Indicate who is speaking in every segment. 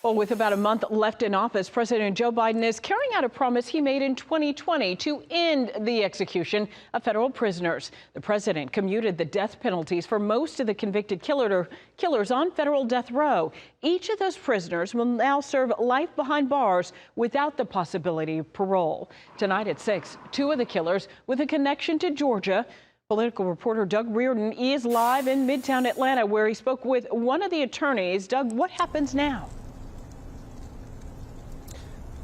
Speaker 1: Well, with about a month left in office, President Joe Biden is carrying out a promise he made in 2020 to end the execution of federal prisoners. The president commuted the death penalties for most of the convicted killers on federal death row. Each of those prisoners will now serve life behind bars without the possibility of parole. Tonight at 6, two of the killers with a connection to Georgia. Political reporter Doug Reardon is live in Midtown Atlanta, where he spoke with one of the attorneys. Doug, what happens now?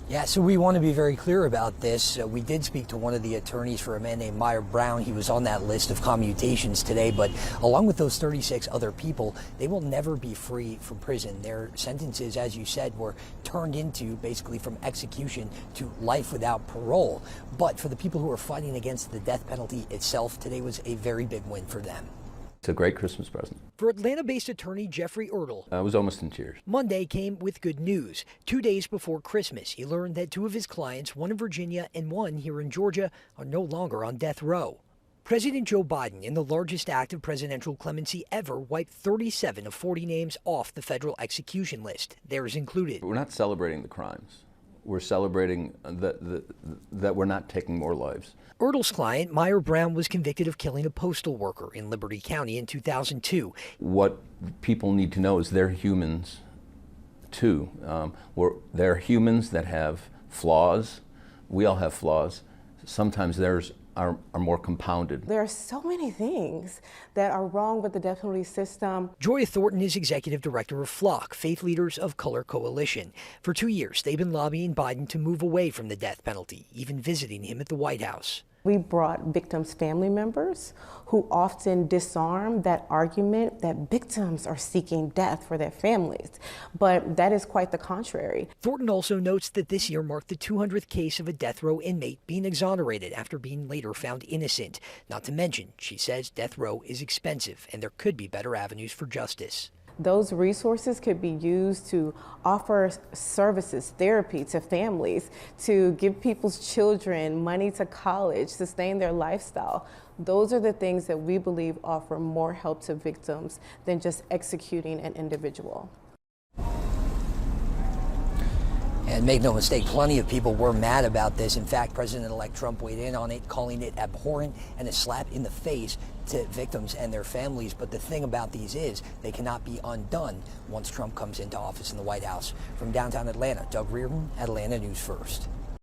Speaker 2: Yeah, so we want to be very clear about this. We did speak to one of the attorneys for a man named Meyer Brown. He was on that list of commutations today, but along with those 36 other people, they will never be free from prison. Their sentences, as you said, were turned into basically from execution to life without parole. But for the people who are fighting against the death penalty itself, today was a very big win for them.
Speaker 3: It's a great Christmas present.
Speaker 2: For Atlanta-based attorney Jeffrey Ertl,
Speaker 3: I was almost in tears.
Speaker 2: Monday came with good news. 2 days before Christmas, he learned that two of his clients, one in Virginia and one here in Georgia, are no longer on death row. President Joe Biden, in the largest act of presidential clemency ever, wiped 37 of 40 names off the federal execution list, theirs included.
Speaker 3: We're not celebrating the crimes. We're celebrating that we're not taking more lives.
Speaker 2: Ertl's client, Meyer Brown, was convicted of killing a postal worker in Liberty County in 2002.
Speaker 3: What people need to know is they're humans, too. They're humans that have flaws. We all have flaws. Sometimes theirs are more compounded.
Speaker 4: There are so many things that are wrong with the death penalty system.
Speaker 2: Joya Thornton is executive director of FLOC, Faith Leaders of Color Coalition. For 2 years, they've been lobbying Biden to move away from the death penalty, even visiting him at the White House.
Speaker 4: We brought victims' family members who often disarm that argument that victims are seeking death for their families, but that is quite the contrary.
Speaker 2: Thornton also notes that this year marked the 200th case of a death row inmate being exonerated after being later found innocent. Not to mention, she says death row is expensive and there could be better avenues for justice.
Speaker 4: Those resources could be used to offer services, therapy to families, to give people's children money to college, sustain their lifestyle. Those are the things that we believe offer more help to victims than just executing an individual.
Speaker 2: And make no mistake, plenty of people were mad about this. In fact, President-elect Trump weighed in on it, calling it abhorrent and a slap in the face to victims and their families. But the thing about these is they cannot be undone once Trump comes into office in the White House. From downtown Atlanta, Doug Reardon, Atlanta News First.